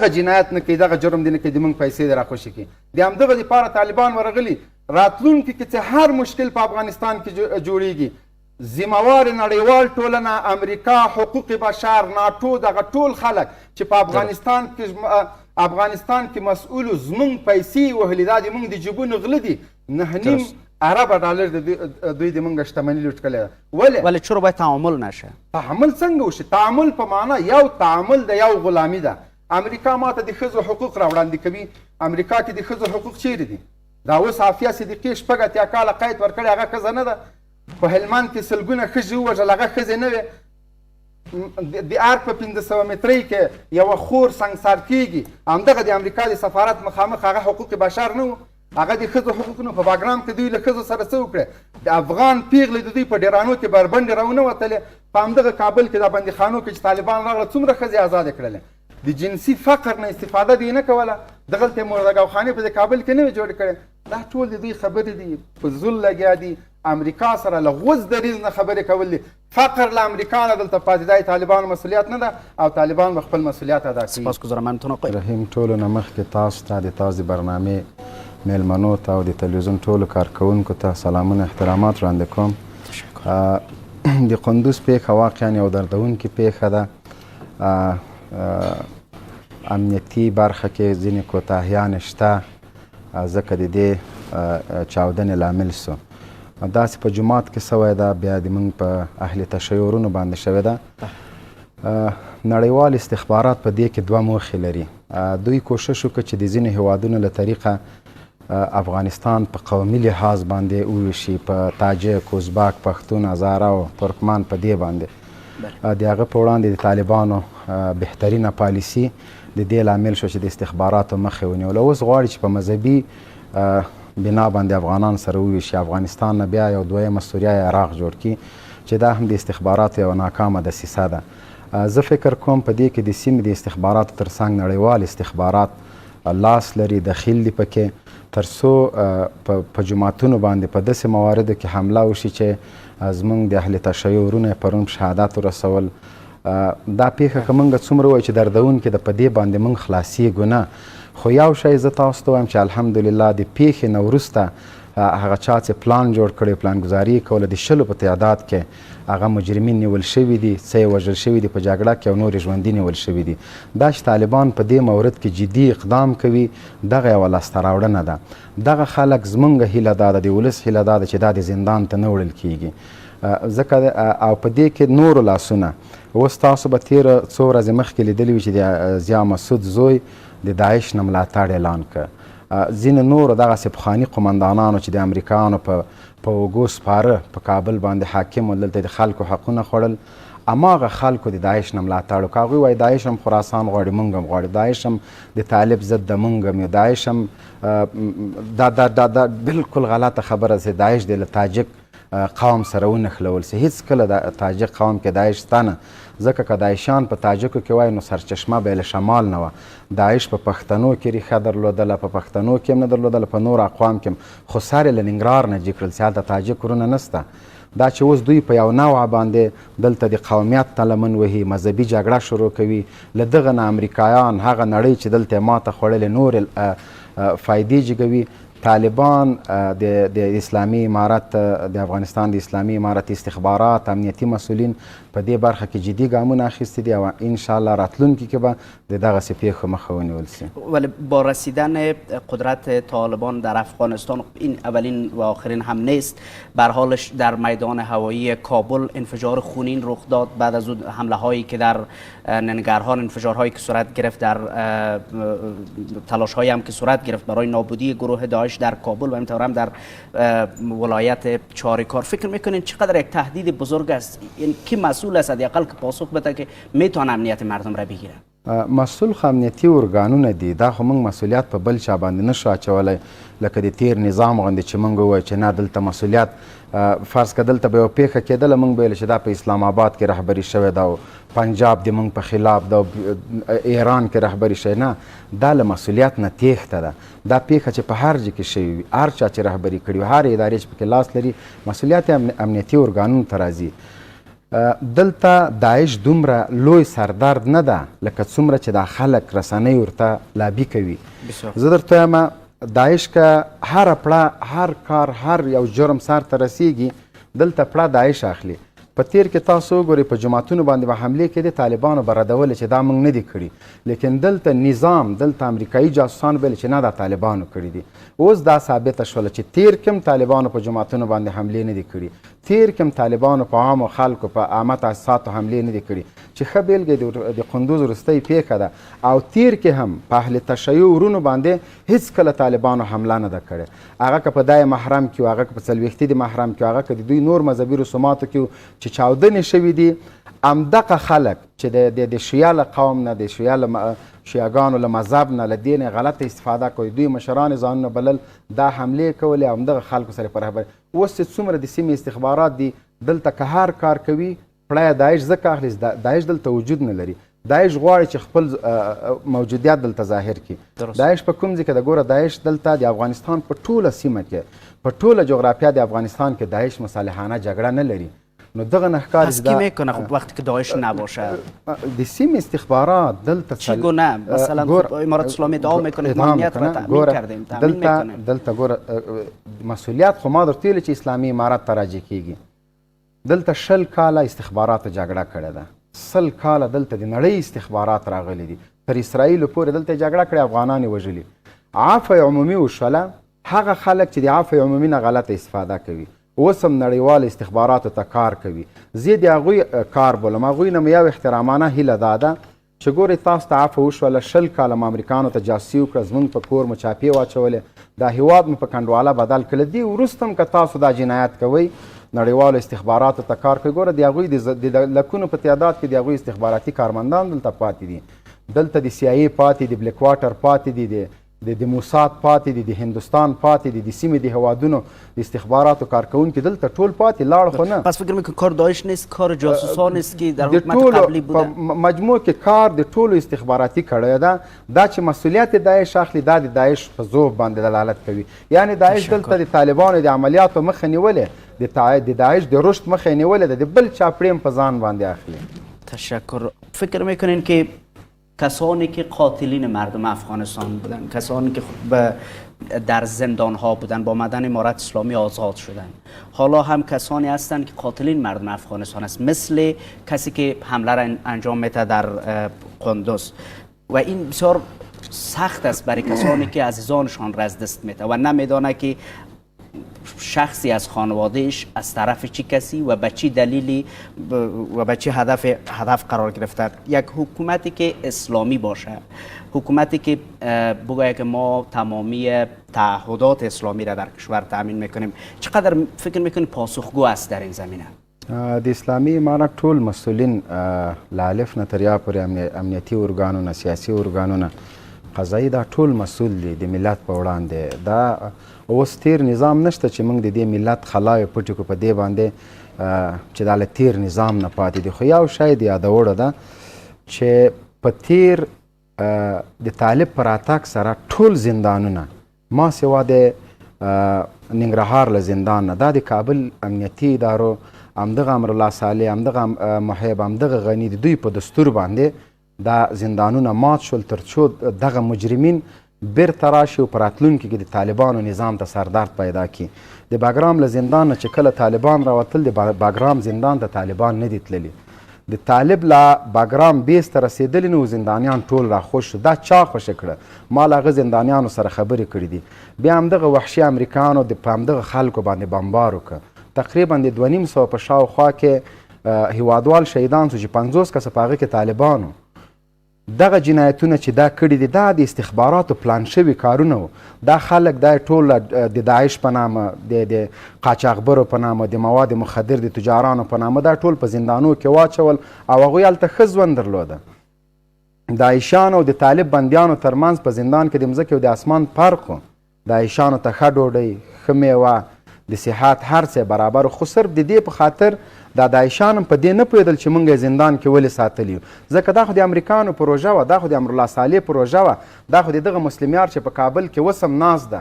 دغه جنایت نه کوي، دغه جرم دې نه کوي، د موږ پیسې دې راخوشي کړي. د همدغه دپاره طالبان ورغلي. راتلونکي کې چې هر مشکل په افغانستان کې جوړیږي، ذمهوار نړیوال ټولنه، امریکا، حقوق بشر، ناټو، دغه ټول خلک چې په افغانستان کې مسؤولو زموږ پیسې وهلي، دا د موږ د جیبونو غله دي. 9.5 اربه ډالر دوی د موږ شتمني لوټ کړې ده. ولې چرا باید تعامل نشه؟ تعامل څنګه وشي؟ تعامل په معنا یو تعامل د یو غلامي ده. امریکا ماته د ښځو حقوق راوړاندې کوي. امریکا کې د ښځو حقوق چیرې دي؟ دا اوس عافیه صدیقي شپږ اتیا کاله قید ورکړی، هغه ښځه نه ده. په هلمند کې سلګونه ښځې ووژل، هغه ښځې نه وې. د ارګ په 1500 مترۍ کې یوه خور سنګسار کېږي، همدغه د امریکا د سفارت مخامخ هغه حقوق بشر نه و، هغه د ښځو حقوق نه. په باګرام کې دوی له ښځو سره څه وکړه؟ د افغان پیغلې د دوی په ډیرانو کې بربنډې راونه وتلې. په همدغه کابل کې د بندیخانو کې چې طالبان راغله څومره ښځې ازادې کړلې. د جنسي فقر نه استفاده دوی نه کوله. دغلته مردګاوخانې په کابل کې نه وې جوړې کړې. دا ټول د دوی خبرې دي، په زول لګیا دي. امریکا سره له غوز دریز نه خبرې کول دي. فقر له امریکا نه دلته پاتې دی. طالبانو مسؤلیت نه ده او طالبان به خپل مسؤلیت ادا کوي. سپاسگزارم. منتون آقای رحیم، ټولو نه مخکې تاسو ته د تاسو برنامې میلمنو ته او د تلویزیون ټولو کارکوونکو ته سلامونه احترامات وړاندې کوم. د قندوز پیښه واقعا یو دردونکې پیښه ده. امنیتي برخه کې ځینې کوتاهیان شته، ځکه د دې چاودنې لامل سو. داسې په جومات کې سوی ده، بیا د موږ په اهل تشیعرونو باندې شوې ده. نړیوال استخبارات په دې کې دوه موخې لري. دوی کوشش وکړ چې د ځینې هیوادونو له طریقه افغانستان په قومي لحاظ باندې وویشي، په تاجک، ازبک، پښتون، هزاره او ترکمان په دې باندې. د هغه په وړاندې د طالبانو بهترینه پالیسي د دې لامل شو چې د استخباراتو مخې ونیوله. اوس غواړي چې په مذهبي بنا باندې افغانان سره وویشي، افغانستان نه بیا یو دویمه سوریه یا عراق جوړ کړي، چې دا هم د استخباراتو یوه ناکامه دسیسه ده. زه فکر کوم په دې کې د سیمې د استخباراتو ترڅنګ نړیوال استخبارات لاس لري، دخیل دي پکې، تر څو په جوماتونو باندې په داسې مواردو کې حمله وشي چې زموږ د اهل تشیعرونو پرون شهادت ورسول. دا پیښه که موږ څومره وایو چې دردونکې ده، په دې باندې موږ خلاصیږو نه. خو یو شی زه تاسو ته وایم چې الحمدلله د پیښې نه وروسته هغه چا چې پلان جوړ کړی، پلانګذاري یې کوله، د 100 په تعداد کې هغه مجرمین نیول شوي دي، څه یې وژل شوي دي په جګړه کې او نور یې ژوندي نیول شوي دي. دا چې طالبان په دې مورد کې جدي اقدام کوي، دغه یوه لاسته راوړنه ده. دغه خلک زموږ هیله دا ده، د ولس هیله دا ده چې دا د زندان ته نه وړل کیږي. ځکه او په دې کې نورو لاسونه. اوس تاسو به تېره څو ورځې مخکې لیدلي وي چې د ضیا مسعود زوی د داعش نه ملاتړ اعلان کړ. ځینې نورو دغسې پخواني قمندانانو چې د امریکایانو په اوږو سپاره په کابل باندې حاکم و، دلته د خلکو حقونه خوړل، هماغه خلکو د داعش نه ملاتړ وکړ. هغوی وایي داعش هم خراسان غواړي، موږ هم غواړي، داعش هم د طالب ضد د موږ هم یو، داعش هم دا بلکل غلطه خبره چې داعش دی له تاجک قوم سره ونښلول سي. هیڅکله د تاجک قوم کې داعش شته نه، ځکه که داعشیان په تاجکو کې وای نو سرچشمه به یې له شمال نه وه. داعش په پښتنو کې ریښه درلودله، په پښتنو کې هم نه درلودله، په نور اقوام کې هم، خو سر یې له ننګرهار نه جګ کړل چې هلته تاجک ورونه نسته. دا چې اوس دوی په یو نوعه باندې دلته د قومیت ته لمن وهي، مذهبي جګړه شروع کوي، له دغه نه امریکایان هغه نړۍ چې دلته یې ماته خوړلې نور فایدې جګوي. طالبان د اسلامي امارت، د افغانستان د اسلامي امارت استخبارات، امنیتي مسئولین په دې برخه کې جدي ګامونه اخیستي دي او انشاءالله راتلونکي کې به د دغسې پیښو مخه ونیول سي. ولی با رسیدن قدرت طالبان در افغانستان، این اولین و آخرین هم نیست، به هر حالش در میدان هوایی کابل انفجار خونین رخ داد. بعد از اون حمله هایی که در ننگرهار، انفجارهایی که صورت گرفت، در تلاش هایی هم که صورت گرفت برای نابودی گروه داعش در کابل و همینطور هم در ولایت چاریکار، فکر میکنین چقدر یک تهدید بزرگ است؟ یعنی کی مسئول است حداقل که پاسخ بده که میتونه امنیت مردم را بگیره؟ مسئول خو امنیتي ارګانونه دي. دا خو موږ مسؤلیت په بل چا باندې نشو اچولی، لکه د تیر نظام غوندې چې موږ ووایو چې نه دلته مسؤلیت فرض که دلته به یوه پیښه کېدله موږ به ویل چې دا په اسلام آباد کې رهبري شوې ده او پنجاب د موږ په خلاف ده او ایران کې رهبري شوې. نه، دا له مسؤلیت نه تېښته ده. دا پیښه چې په هر ځای کې شوې وي، هر چا چې رهبري کړي وي، هر ادارې چې پکې لاس لري، مسؤلیت یې امنیتي ارګانونو ته راځي. دلته داعش دومره لوی سردرد نه ده لکه څومره چې دا خلک رسنۍ ورته لابي کوي. زه درته وایم داعش که هره پړه هر کار هر یو جرم سر ته رسیږي دلته پړه داعش اخلي. په تیر کې تاسو وګورئ په جماعتونو باندې به حملې کېدې طالبانو به ردولې چې دا موږ نه دي کړي، لیکن دلته نظام دلته امریکایي جاسوسان ویل چې نه دا طالبانو کړي دي. اوس دا ثابته شوله چې تیر کوم طالبانو په جماعتونو باندې حملې نه دي کړي، تیر کوم طالبانو په عامو خلکو په عامه تاسیساتو حملې نه دي کړي. چې ښه بېلګه د قندوز وروستۍ پیښه ده او تیر کې هم په اهل تشیع ورونو باندې هیڅ کله طالبانو حمله نه ده کړې، هغه که په دای محرم کې و، هغه که په څلوېښتي د محرم کې و، هغه که د دوی نور مذهبي رسوماتو کې چې چاودنې شوي دي، همدغه خلک چې د شیعه له قوم نه د شیعهګانو له مذهب نه له دې نه غلطه استفاده کوي، دوی مشران ځانونه بلل دا حملې کولې او همدغه خلکو سره په رهبري. اوس چې څومره د سیمې استخبارات دي دلته که هر کار کوي پړه داعش ځکه اخلي، داعش دلته وجود نه لري. داعش غواړي چې خپل موجودیت دلته ظاهر کړي. داعش په کوم ځای کې د ګوره داعش دلته د افغانستان په ټوله سیمه کې په ټوله جغرافیا د افغانستان کې داعش مصالحانه جګړه نه لري. نو دغه نهکار پس کی میکنه خب وقتی که داعش نباشه؟ د سیمې استخبارات دلته چگونه مثلا امارات اسلامی ادعا میکنه ما امنیت را تامین کردیم، تامین میکنه. دلته ګوره مسئولیت خو ما درته ویلې چې اسلامي امارات ته راجع کیږي. دلته 20 کاله استخباراتو جګړه کړې ده، 100 کاله دلته د نړۍ استخبارات راغلي دي، تر اسرائیلو پورې دلته جګړه کړې، افغانان یې وژلي. عفو عمومي وشوله، هغه خلک چې د عفو عمومي نه غلطه استفاده کوي اوس هم نړیوال استخباراتو ته کار کوي. زه د هغوی کار بولم، هغوی نه مې یو احترامانه هیله دا ده چې ګورئ تاسو ته عفو وشوله، 20 کاله مو امریکانو ته جاسوسي وکړه، زموږ په کور مو چاپې واچولې، دا هیواد مو په کنډواله بدل کړل. دې وروسته هم که تاسو دا جنایت کوئ نړیوالو استخباراتو ته کار کوي. ګوره د هغوی د لکونو په تعداد کې د هغوی استخباراتي کارمندان دلته پاتې دي، دلته د سی آی ای پاتې دي، بلیک واټر پاتې دي، د موساد پاتې دي، د هندوستان پاتې دي، د سیمې د هیوادونو د استخباراتو کارکوونکي دلته ټول پاتې لاړ خو نه. پس فکر میکنم کار داعش نیست، کار جاسوسان است که در حکومت قبلی بوده. مجموع کې کار د ټولو استخباراتي کړی ده. دا چې مسئولیت داعش اخلي دا د داعش په ذوب باندې دلالت کوي. یعنی داعش دلته د طالبانو د عملیاتو مخه نیولې، د داعش د رشد مخه نیولې ده، د بل چا پریم په ځان باندې اخلي. تشکر. فکر میکنین که کسانی که قاتلین مردم افغانستان بودن، کسانی که در زندان ها بودن با آمدن امارت اسلامی آزاد شدن، حالا هم کسانی هستند که قاتلین مردم افغانستان است، مثل کسی که حمله را انجام میده در قندوز، و این بسیار سخت است برای کسانی که عزیزانشان را از دست میده و نمیدانه که شخصی از خانوادهش از طرف چی کسی و به چی دلیلی و به چی هدف قرار گرفته. یک حکومتی که اسلامی باشه، حکومتی که بگوید که ما تمامی تعهدات اسلامی را در کشور تامین میکنیم، چقدر فکر میکنید پاسخگو است در این زمینه؟ د اسلامي امارت ټول مسؤلین له الف نه تر یا پورې امنیتي ارګانونه، سیاسي ارګانونه، قضایي دا ټول مسؤل دي د ملت په وړاندې. دا اوس تیر نظام نشته چې موږ د دې ملت خلاوې پټې کړو په دې باندې چې دا له تیر نظام نه پاتې دي. خو یو شی د یادوړه ده چې په تیر د طالب په راتګ سره ټول زندانونه ما سوا د ننګرهار له زندان نه، دا د کابل امنیتي ادارو همدغه امرالله صالح، همدغه محب، همدغه غني د دوی په دستور باندې دا زندانونه مات شول تر څو دغه مجرمین بیرته راشي او په راتلونکي کې د طالبانو نظام ته سردرد پیدا کړي. د باګرام له زندان نه چې کله طالبان راوتل، د باګرام زندان ته طالبان نه دي تللي، د طالب له باګرام بیس ته رسېدلي نه و، زندانیان ټول راخوش شو. دا چا خوښه کړه؟ ما له هغه زندانیانو سره خبرې کړې دي. بیا همدغه وحشي امریکانو په همدغه خلکو باندې بمبار وکړه. تقریبا د 2500 په شاوخوا کې هیوادوال شهیدان شو چې 50 کسه په هغه کې طالبانو. دغه جنایتونه چې دا کړي دي دا د استخباراتو پلان شوي کارونه وو. دا خلک دا ټول د داعش په نامه، د قاچاقبرو په نامه، د مواد مخدر د تجارانو په نامه دا ټول په زندانو کې واچول او هغوی هلته ښه ژوند درلوده. د عایشانو او د طالب بندیانو ترمنځ په زندان کې د مځکې او د اسمان فرق و. د عایشانو ته ښه ډوډۍ، ښه میوه، د صحت هر څه برابر، خو صرف د دې په خاطر دا داعشان هم په دې نه پوهېدل چې موږ یې زندان کې ولې ساتلي یو، ځکه دا خو د امریکانو پروژه وه، دا خو د امرالله صالح پروژه وه، دا خو د دغه مسلم یار چې په کابل کې اوس هم ناست ده،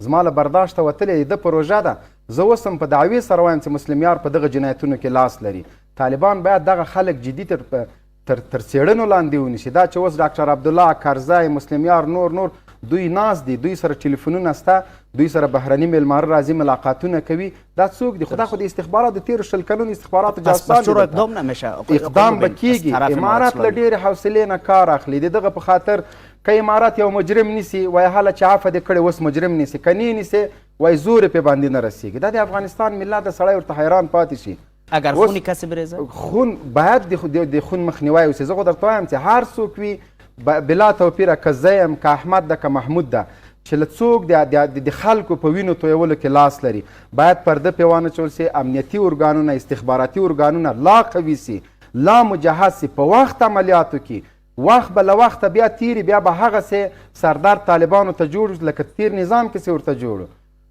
زما له برداشته وتلی د پروژه ده. زه اوس هم په دعوې سره وایم چې مسلم یار په دغه جنایتونو کې لاس لري. طالبان باید دغه خلک جدي تر څېړنو لاندې ونیسي. دا چې اوس ډاکټر عبدالله کرزی مسلم یار نور دوی ناست دي، دوی سره ټلیفونونه شته، دوی سره بهرني میلمانه راځي ملاقاتونه کوي، دا څوک دي؟ خو د استخبارات د تېرو 20 کلونو استخباراتو جاسوسان دي. اقدام به کېږي. امارات له ډېرې حوصلې نه کار اخلي. د دغه په خاطر که امارات یو مجرم نیسي وایي هله چې عفه دې کړې اوس مجرم نیسي، که نه نیسي وایي زور یې پې باندې نه رسېږي. دا د افغانستان ملت د سړی ورته حیران پاتې شي. اگر خونی کسی بریزه؟ خون باید د خون مخنیوی وشي. زه خو درته وایم چې هر څوک وي بلا توپیره، که زه یم، که احمد ده، که محمود ده، چې له څوک د خلکو په وینو تویولو کې لاس لري، باید پرده پې وانچول سي. امنیتي ارګانونه، استخباراتي ارګانونه لا قوي سي، لا مجهز سي. په وخت عملیاتو کې وخت به له وخته بیا تیري، بیا به هغسې سردار طالبانو ته جوړ لکه تیر نظام کې سې ورته جوړو.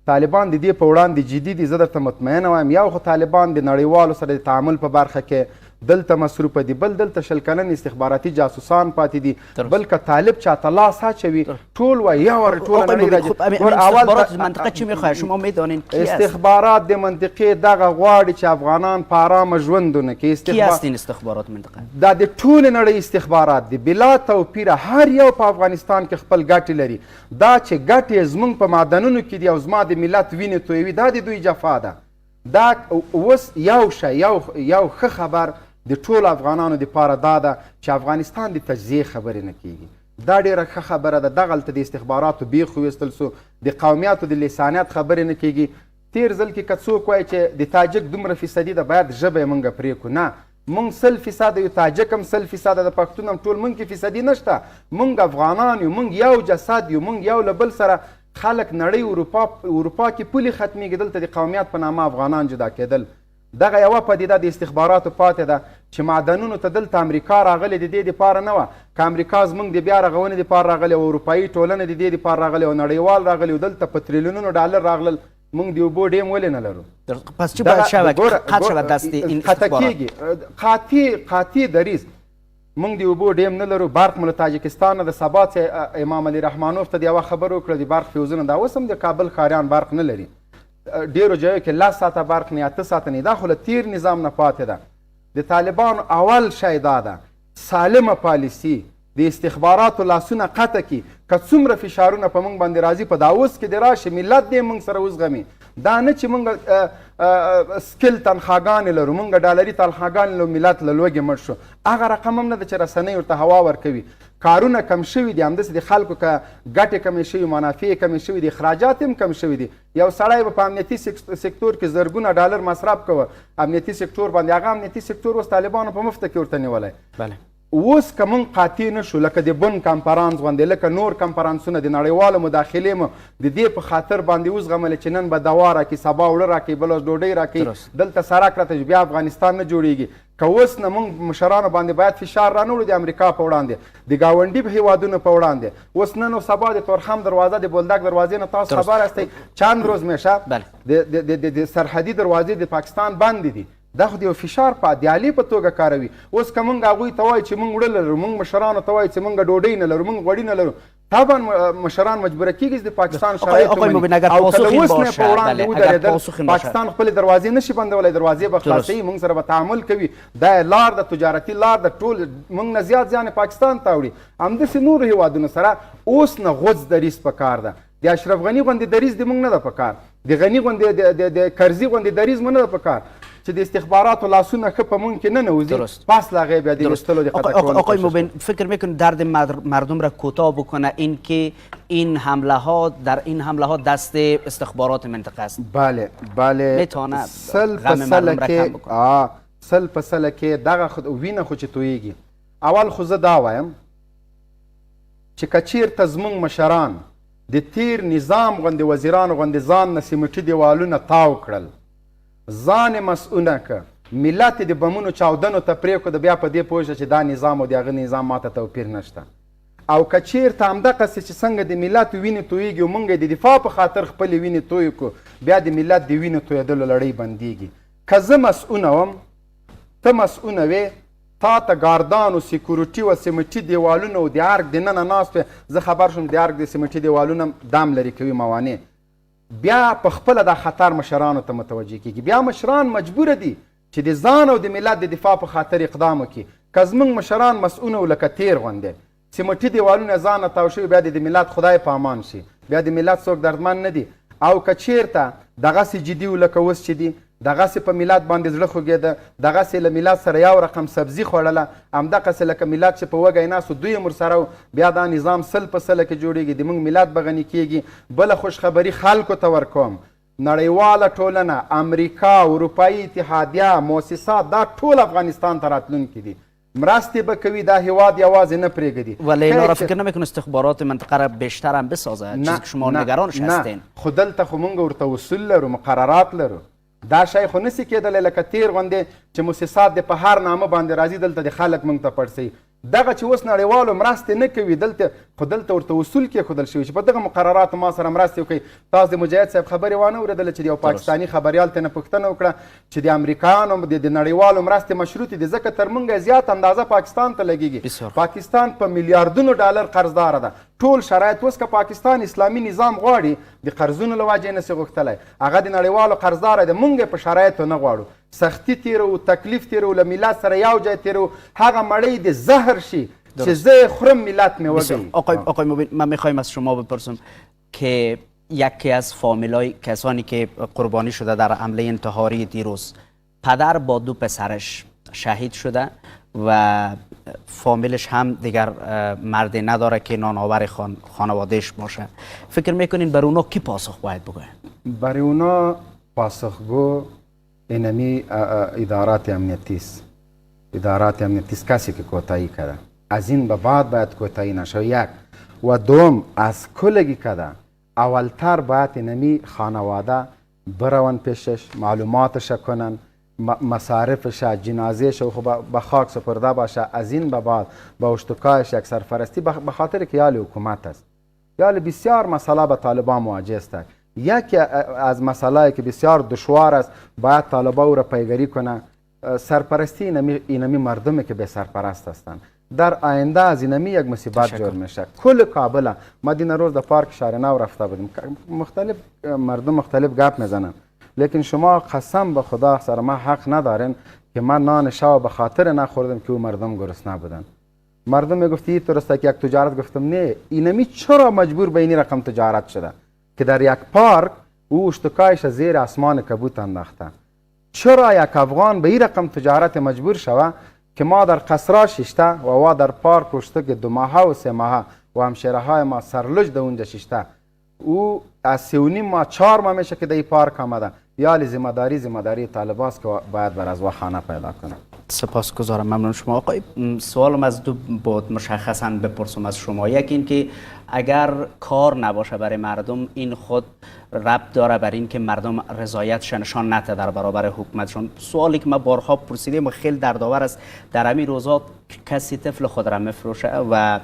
طالبان د دې په وړاندې جدي دي. زه درته مطمئنه وایم یو خو طالبان د نړیوالو سره د تعامل په برخه کې دلته مصروفه دي، بل دلته 20 کلن استخباراتي جاسوسان پاتې دي، بل که طالب چاته لاس اچوي ټول وایي یا ور ټوله نړۍ راځي. استخبارات منطقه چی میخواه؟ شما میدانین کی است؟ استخبارات د منطقې دغه غواړي چې افغانان په ارامه ژوند ونه کړي. کی است این استخبارات منطقه؟ دا د ټولې نړۍ استخبارات دي بلا توپیره. هر یو په افغانستان کې خپل ګټې لري. دا چې ګټې زموږ په معدنونو کې دي او زما د ملت وینې تویوي، دا د دوی جفا ده. دا اوس یو شی یو ښه خبر د ټولو افغانانو دپاره دا ده چې افغانستان د تجزیې خبرې نه کیږي. دا ډېره ښه خبره ده. دغلته د استخباراتو بیخ وویستل سو، د قومیاتو د لسانیت خبرې نه کیږي. تیر ځل کې که څوک وایي چې د تاجک دومره فیصدي ده باید ژبه یې موږ پرې کړو. نه، موږ 100% یو، تاجک هم 100%، د پښتون هم ټول موږ کې فیصدي نشته. موږ افغانان یو، موږ یو جسد یو، موږ یو له بل سره خلک نړۍ اروپا کې پولې ختمیږي، دلته د قومیت په نامه افغانان جدا کېدل. دغه یوه پدیده د استخباراتو پاتې ده چې معدنونو ته دلته امریکا راغلې د دې دپاره نه وه. که امریکا زموږ د بیا رغونې دپاره راغلې او اروپایي ټولنه د دې دپاره راغلې او نړیوال راغلي او دلته په تریلیونونو ډالر راغلل، موږ د اوبو ډیم ولې نه لرو؟ پس چی باید شود؟ قطع شود دست این استخبارات؟ قاطع دریز. موږ د اوبو ډیم نه لرو. برق مو له تاجکستان نه د سبا امام علي رحمانوف ته د یوه خبر وکړه د برق فیوزونه. دا اوس هم د کابل ښاریان برق نه لري. ډیرو ځایو کې 10 ساعته برق نه 8 ساعته نه. دا خو له تیر نظام نه پاتې ده. د طالبانو اول شی دا ده سالمه پالیسي، د استخباراتو لاسونه قطع کړي. که څومره فشارونه په موږ باندې راځي په دا اوس کې د راشي ملت دې موږ سره وزغمي. دا نه چې موږ سکل تنخواګانې لرو، موږ ډالري تنخواګانې لرو، ملت له لوږې مړ شو. هغه رقم هم نه ده چې رسنۍ ورته هوا ورکوي. کارونه کم شوي دي، همداسې د خلکو که ګټې کمې شوي، منافع کمې شوي دي، اخراجات هم کم شوي دي. یو سړی به په امنیتي سکتور کې زرګونه ډالر مصرف کوه امنیتي سکتور باندې، هغه امنیتي سکتور اوس طالبانو په مفته کې ورته نیولی. اوس که موږ قاطع نه شو لکه د بن کنفرانس غوندې، لکه نور کنفرانسونه د نړیوالو مداخلې مو د دې په خاطر باندې وزغملې چې نن به دوا راکړي، سبا اوړه راکړي، بله ورځ ډوډۍ راکړي، دلته سړک راته بیا افغانستان نه جوړیږي. که اوس نه موږ مشرانو باندې باید فشار رانوړو د امریکا په وړاندې، د ګاونډي هیوادونو په وړاندې. اوس نن او سبا د تورخم دروازه، د بولدک دروازې نه تاسو خبر هستئ چند روز میشه د سرحدي دروازې د پاکستان بندې دي. دا خو د یو فشار په دیالي په توګه کاروي. اوس که موږ هغوی ته وایو چې موږ وړه لرو، موږ مشرانو ته وایو چې موږ ډوډۍ نه لرو، موږ غوړي نه لرو، طبعا مشران مجبوره کیږي د پاکستان شرایط ومني. او کله اوس نه په وړاندې ودرېدل، پاکستان خپلې دروازې نشي بندولی، دروازې به خلاصوي، موږ سره به تعامل کوي. دا لار د تجارتي لار د ټول موږ نه زیات زیان پاکستان ته وړي. همداسې نورو هیوادونو سره اوس نه غوڅ دریځ پکار ده. د اشرف غني غوندې دریځ د موږ نه ده پکار، د غني غوندې د کرزي غوندې دریځ مو نه ده پکار چې د استخباراتو لاسونه ښه په موږ کې ننوځي، پس له هغې بیا د ایستلو د قطع کولو. آقای مبین فکر میکنید درد مردم را کوتاه بکنه این که این حمله ها دست استخبارات منطقه است؟ بله میتونه غم مردم را کم بکنه. سل په سله کې دغه وینه خو چې تویږي. اول خو زه دا وایم چې که چېرته زموږ مشران د تیر نظام غوندې وزیرانو غوندې ځان نه سیمټي دیوالونه تاو کړل، ځان یې مسؤونه که، ملت یې د بمونو چاودنو ته پرېښود، بیا په دې پوه شه چې دا نظام او د هغه نظام ماته توپیر نشته. او که چېرته همدغسې چې څنګه د ملت وینې تویږي او موږ یې د دفاع په خاطر خپلې وینې توی کړو، بیا د ملت د وینې تویېدلو لړۍ بندېږي. که زه مسؤونه وم، ته مسؤونه وې، تا ته ګاردان او سیکورټي و سیمټي دیوالونه او د ارګ دننه ناست وې، زه خبر شوم د ارګ د سیمټي دیوالونه دام لرې کوي موانع. بیا په خپله دا خطر مشرانو ته متوجه کیږي. بیا مشران مجبوره دي چې د ځان او د ملت د دفاع په خاطر اقدام وکړي. که زموږ مشران مسؤونه و لکه تیر غوندې سیمټي دیوالونه ځانه تاو شوي، بیا د ملت خدای په امان شي، بیا د ملت څوک دردمن نه دي. او که چیرته دغسې جدي و لکه اوس چې دي، دغسې په ملت باندې زړه خوږېده، دغسې له ملت سره یو رقم سبزي خوړله، همدغسې لکه ملت چې په وږی ناست و دوی هم ورسره و، بیا دا نظام سل په سله کې جوړېږي، د موږ ملت به غني کېږي. بله خوشخبري خلکو ته ورکوم، نړیواله ټولنه، امریکا، اروپایي اتحادیه، مؤسسات، دا ټول افغانستان ته راتلونکي دي، مرستې به کوي، دا هیواد یوازې نه پرېږدي. ولی اینا را فکر نمیکنه استخبارات منطقه را بیشتر هم بسازه؟ چیزی که شما نگرانش هستین؟ نه، خو دلته خو موږ ورته اصول لرو، مقررات لرو. دا شی خو نسي کېدلی لکه تیر غوندې چې مؤسسات د په هر نامه باندې راځي دلته د خلک موږ ته پړسوي. دغه چې اوس نړیوالو مرستې نه کوي دلته، خو دلته ورته اصول کېښودل شوي چې په دغه مقرراتو ما سره مرستې وکړئ. تاسو د مجاهد صاحب خبرې وانه اورېدله چې د یو پاکستاني خبریال ترنه پوښتنه وکړه چې د امریکایانو د نړیوالو مرستې مشروطې دي ځکه تر موږ زیات اندازه پاکستان ته لګېږي. پاکستان په میلیاردونو ډالر قرضداره ده. ټول شرایط اوس که پاکستان اسلامي نظام غواړي د قرضونو له وجې نسي غوښتلی، هغه د نړیوالو قرضداره دی. موږ په شرایطو نه غواړو، سختی تیرو، تکلیف تیرو، له ملت سره یو جای تیرو، هغه مړی د زهر شي چې زه خورم ملت مې وږی. آقای مبین، من میخوایم از شما بپرسم که یکی از فامیلای کسانی که قربانی شده در حمله انتحاری دیروز، پدر با 2 پسرش شهید شده و فامیلش هم دیگر مردی نداره که نانآور خانوادهش باشه. فکر میکنین بر اونا کی پاسخ باید بگه؟ برای اونا پاسخگو اینمی ادارات امنیتی است. ادارات امنیتی است کسی که کوتاهی کرده. از این به بعد باید کوتاهی نشه. یک و دوم از کلگی کده اولتر باید اینمی خانواده برون پیشش، معلوماتش کنن، مصارفش، جنازهش به خاک سپرده باشه. از این به بعد با اشتکایش یک سرپرستی، به خاطر که یال حکومت است، یال بسیار مسئله به طالبان مواجه است. یکی از مسائلی که بسیار دشوار است باید طالبان او را پیگیری کنه، سرپرستی اینمی مردمی که به سرپرست هستند. در آینده از اینمی یک مصیبت جور میشه. کل کابل، ما دین روز در پارک شهرنو رفته بودیم، مختلف مردم مختلف گپ میزنن، لیکن شما قسم به خدا سر ما حق ندارین که من نان شب به خاطر نخوردم که او مردم گرسنه بودن. مردم میگفتی درسته که یک تجارت، گفتم نه، اینمی چرا مجبور به این رقم تجارت شده که در یک پارک او اشتکایش زیر آسمان کبوت انداخته؟ چرا یک افغان به این رقم تجارت مجبور شوه که ما در قصرا ششته و در پارک اشته که 2 ماه و 3 ماه و همشیره های ما سرلج در اونجا ششته، او از 3.5 ماه 4 ماه میشه که در این پارک آمده. یا ذمه‌داری طالباست که باید بر از خانه پیدا کنه. سپاسگزارم، ممنون شما. آقای سوالم از 2 بود مشخصا بپرسم از شما. یک این که اگر کار نباشه برای مردم، این خود ربط داره بر این که مردم رضایتش نشان نده در برابر حکومتشون. سوالی که ما بارها پرسیدیم و خیلی دردآور است، در همین روزا کسی طفل خود را میفروشه و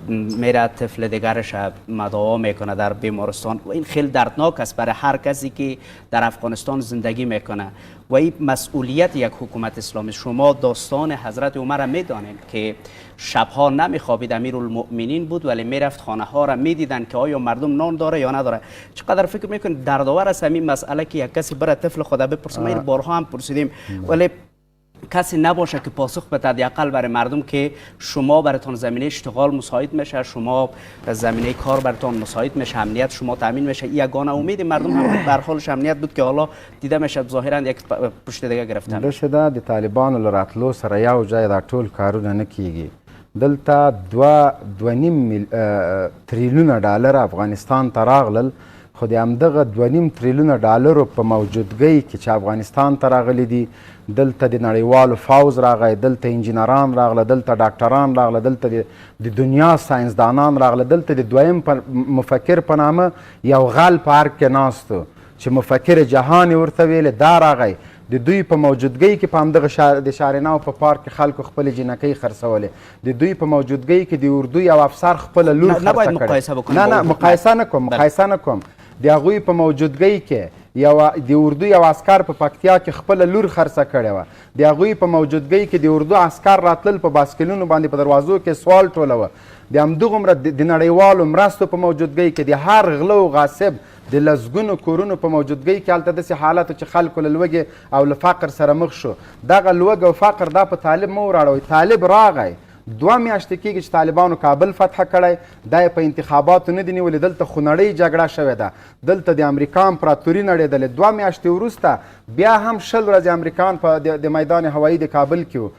میره طفل دیگرش مداوا میکنه در بیمارستان و این خیلی دردناک است برای هر کسی که در افغانستان زندگی میکنه و این مسئولیت یک حکومت اسلامی. شما داستان حضرت عمر را میدانید که شبها نمیخوابید، امیرالمؤمنین بود ولی میرفت خانه ها را میدیدن که آیا مردم نان داره یا نداره. چقدر فکر میکنید دردآور است همین مسئله که یک کسی بره طفل خود بپرسه؟ ما این بارها هم پرسیدیم ولی کسی نباشه که پاسخ بده حداقل برای مردم که شما براتون زمینه اشتغال مساعد میشه، شما زمینه کار براتون مساعد میشه، امنیت شما تامین میشه. یگانه امید مردم هم بر حالش امنیت بود که حالا دیده میشه ظاهرا یک پشت دیگه گرفتن. دشته د طالبانو لراتلو سره یو ځای دا ټول کارونه نه کیږي. دلته 2.5 تریلیون ډالر افغانستان ته راغلل، خو د همدغه 2.5 تریلیون ډالرو په موجودګۍ کې چې افغانستان ته راغلي دي، دلته د نړیوالو فوز راغی، دلته انجینران راغله، دلته ډاکټران راغله، دلته د دنیا ساینسدانان راغله، دلته د دویم مفکر په نامه یو غل په ارګ کې ناست و چې مفکر جهان یې ورته ویلې، دا راغی. د دوی په موجودګۍ کې په همدغه د شارناو په پارک کې خلکو خپلې جینکۍ خرڅولې، د دوی په موجودګۍ کې د اردو یو افسر خپله لور خرڅه کړې. نه مقایسه نه کوم، د هغوی په موجودګۍ کې د اردو یو عسکر په پکتیا کې خپله لور خرڅه کړې وه د هغوی په موجودګۍ کې د اردو عسکر راتلل په باسکلونو باندې په دروازو کې سوال ټولوه د همدغومره د نړیوالو مرستو په موجودګۍ کې د هر غله و غاصب د لسګونو کورونو په موجودګۍ کې هلته داسې حالت چې خلکو له لوږې او له فقر سره مخ شو دغه لوږه او فقر دا په طالب مه وراړوئ طالب راغی 2 میاشتې کېږي چې طالبانو کابل فتح کړی دا یې په انتخاباتو نه دي نیولې دلته خونړۍ جګړه شوې ده دلته د امریکا امپراتوري نړېدلې 2 میاشتې وروسته بیا هم 10 ورځې امریکایان په د میدان هوایي د کابل کې وو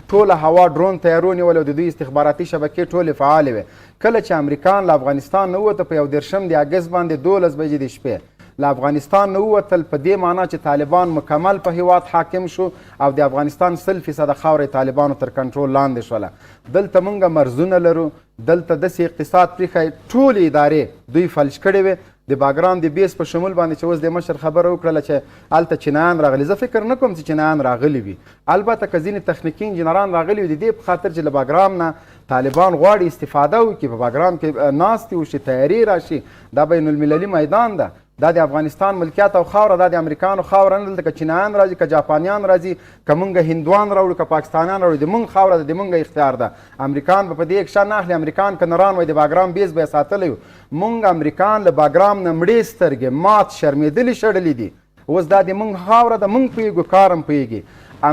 ټوله هوا ډرون تیارو نیولې او د دوی استخباراتي شبکې ټولې فعالې وې کله چې امریکایان له افغانستان نه ووته په 1 د اګست باندې 12 بجې د شپې له افغانستان نه ووتل په دې معنا چې طالبان مکمل په هیواد حاکم شو او د افغانستان 100% خاوره طالبانو تر کنټرول لاندې شوله دلته موږ مرزونه لرو دلته داسې اقتصاد پریښی ټولې ادارې دوی فلج کړې وې د باګرام د بیس په شمول باندې چې اوس د مشر خبره وکړله چې هلته چینایان راغلي زه فکر نه کوم چې چینایان راغلي وي البته که ځینې تخنیکي انجینران راغلي وي د دې په خاطر چې له باګرام نه طالبان غواړي استفاده وکړي په باګرام کې ناستې وشي تیاري راشي دا بین المللي میدان ده دا د افغانستان ملکیت او خاوره دا د امریکانو خاوره نه دلته که چینایان راځي که جاپانیان راځي که موږ هندوان راوړو که پاکستانیان راوړو د موږ خاوره ده د موږ اختیار ده امریکان به په دې اکشن نه اخلي امریکان که نه ران وای د باګرام بیس به یې ساتلی موږ امریکان له باګرام نه مړې سترګې مات شرمېدلي شړلي دي اوس دا د موږ خاوره ده موږ پوهېږو کار هم پوهېږي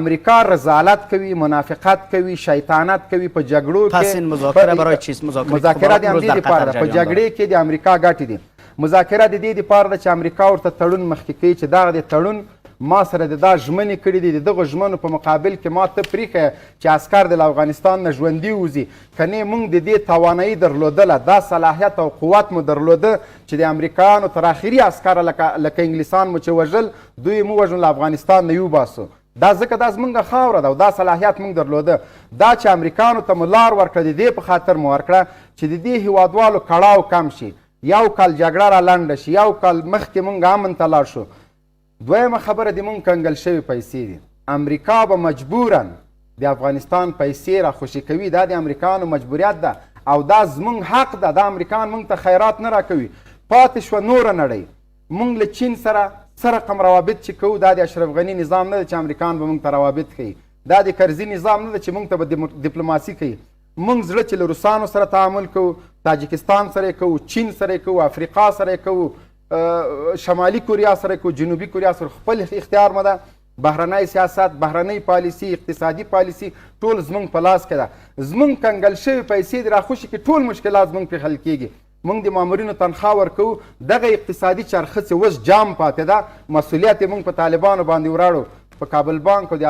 امریکا رضالت کوي منافقت کوي شیطانت کوي په جګړو کې پس این مذاکره برای چیست مذاکره د همدې دپاره ده په جګړې کې د امریکا ګټې دي مذاکره د دې دپاره ده چې امریکا ورته تړون مخکې کوي چې دغه د تړون ما سره د دا ژمنې کړي دي د دغو ژمنو په مقابل کې ما ته پرېښیه چې عسکر د افغانستان نه ژوندي وځي که نه موږ د دې توانایي درلودله دا صلاحیت او قوت مو درلوده چې د امریکایانو تر اخري عسکره لکه انګلیسان مو چې وژل دوی مو وژنو له افغانستان نه یوباسو دا ځکه دا زموږ خاوره ده او دا صلاحیت موږ درلوده دا چې امریکایانو ته مو لار ورکړه د دې په خاطر مو ورکړه چې د دې هیوادوالو کړاو کم شي یو کال جګړه را لنډه شي یو کال مخکې موږ امن ته لاړ شو دویمه خبره د موږ کنګل شوي پیسې دي امریکا به مجبورا د افغانستان پیسې را خوشي کوي دا د امریکایانو مجبوریت ده او دا زموږ حق ده دا امریکایان موږ ته خیرات نه راکوي پاتې شوه نوره نړۍ موږ له چین سره رقم روابط چې کوو دا د اشرف غني نظام نه ده چې امریکایان به موږ ته روابط کوي دا د کرزي نظام نه ده چې موږ ته به ډیپلوماسي کوي موږ زړه چې له روسانو سره تعامل کوو تاجکستان سره یې کوو چین سره یې کوو افریقا سره یې کوو شمالي کوریا سره یې کوو جنوبي کوریا سره خپل اختیار مه ده بهرنی سیاست بهرنی پالیسي اقتصادي پالیسي ټول زموږ په لاس کې ده زموږ کنګل شوي پیسې د راخوشي کې ټول مشکلات زموږ پرې حل کېږي موږ د مامورینو تنخواه ورکوو دغه اقتصادي چرخه چې اوس جام پاتې ده مسؤلیت یې موږ په طالبانو باندې وراړو په کابل بانک او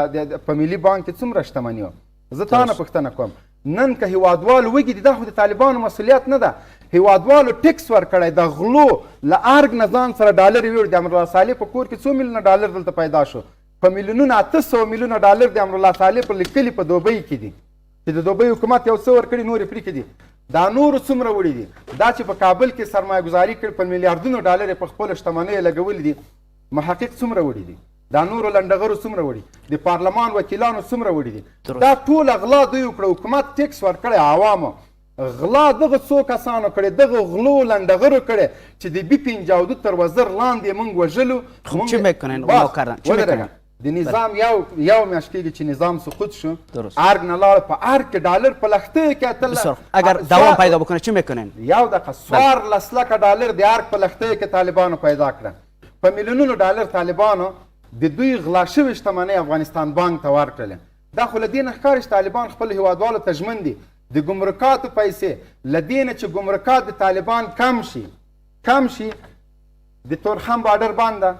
په ملي بانک کې څومره شتمني وه زه تا نه پوښتنه کوم نن که هیوادوالو وږي دي دا خو د طالبانو مسؤلیت نه ده هیوادوالو ټیکس ورکړی د غلو له ارګ نه ځان سره ډالر یوړي د امرالله صالح په کور کې 2 میلیونه ډالر دلته پیدا شو په میلیونونه 800 میلیونه ډالر د امرالله صالح په لیکلي په دوبۍ کې دي چې د دوبۍ حکومت یو څه ورکړي نورې پرېښي دي دا نورو څومره وړي دي دا چې په کابل کې سرمایه ګزاري کړي په میلیاردونو ډالر یې په خپلو شتمنیو لګولي دي محقق څومره وړي دي دا نورو لنډغرو څومره وړي د پارلمان وکیلانو څومره وړي دي دا ټول غلا دوی وکړه حکومت ټیکس ورکړی عوامو غلا دغه څو کسانو کړی دغه غلو لنډغرو کړی چې د بي 52 تر وزر لاندې موږ وژلو چی میکنن اونا کردن چی میکنن د نظام یو میاشت کېږي چې نظام سقوط شو ارګ نه لاړ په ارګ کې ډالر په لختې کې اتل اگر دوام پیدا بکنه چی میکنن یو دقیقه 14 لکه ډالر د ارګ په لختې کې طالبانو پیدا کړه په میلیونونو ډالر طالبانو د دوی غلا شوې شتمنۍ افغانستان بانک ته ورکړلې دا خو له دې نه ښکاري چې طالبان خپل هیوادوالو ته ژمن دي د ګمرکاتو پیسې له دې نه چې ګمرکات د طالبان کم شي د تورخم بارډر بنده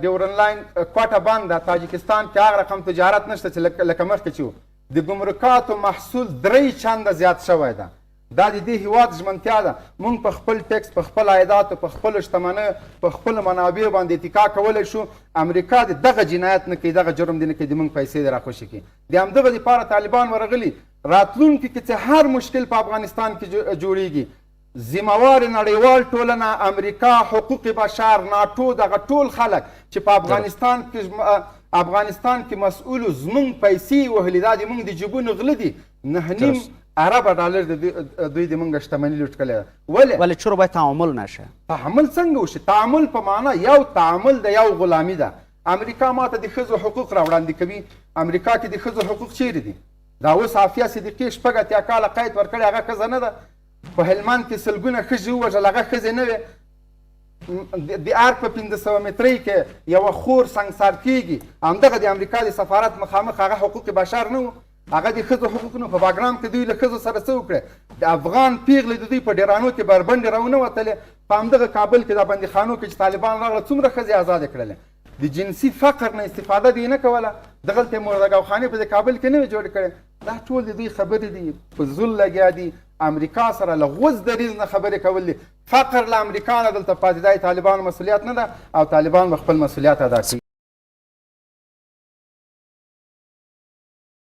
ډیورن لاین کوټه بنده تاجکستان کې هغه رقم تجارت نشته چې لکه مخکې چې د ګمرکاتو محصول 3 چنده زیات شوی ده دا د دې هیواد ژمنتیا ده موږ په خپل ټیکس په خپل عایداتو په خپلو شتمنیو په خپلو منابعو باندې اتکا کولی شو امریکا د دغه جنایت نه کوي دغه جرم دې نه کوي د موږ پیسې دې راخوشي کړي د همدغه دپاره طالبان ورغلي راتلونکي کې چې هر مشکل په افغانستان کې جوړیږي ذمهوار نړیوال ټولنه امریکا حقوق بشر ناټو دغه ټول خلک چې په افغانستان کې مسؤولو زموږ پیسې وهلي دا د موږ د جیبونو غله دي 9.5 اربه ډالر دوی د موږ شتمني لوټ کړې ده. ولی چرا باید تعامل نشه؟ تعامل څنګه وشي؟ تعامل په معنا یو تعامل د یو غلامي ده. امریکا ماته د ښځو حقوق راوړاندې کوي. امریکا کې د ښځو حقوق چیرې دي؟ دا اوس عافیه صدیقي شپږ اتیا کاله قید ورکړی، هغه ښځه نه ده. په هلمند کې سلګونه ښځې ووژل، هغه ښځې نه وې. د ارګ په 1500 مترۍ کې یوه خور سنګسار کېږي، همدغه د امریکا د سفارت مخامخ هغه حقوق بشر نه و، هغه د ښځو حقوق نه. په باګرام کې دوی له ښځو سره څه وکړه؟ د افغان پیغلې د دوی په ډیرانو کې بربنډې راونه وتلې. په همدغه کابل کې د بندیخانو کې چې طالبان راغله څومره ښځې آزادې کړلې. د جنسي فقر نه استفاده دوی نه کوله. دغلته مردګاوخانې په کابل کې نه وې جوړې کړې. دا ټول د دوی خبرې دي، په زول لګیا دي. امریکا سره له غوز دریز نه خبرې کول دي. فقر له امریکا نه دلته پاتې دی. طالبان مسؤلیت نه ده او طالبان به خپل مسؤلیت ادا کوي.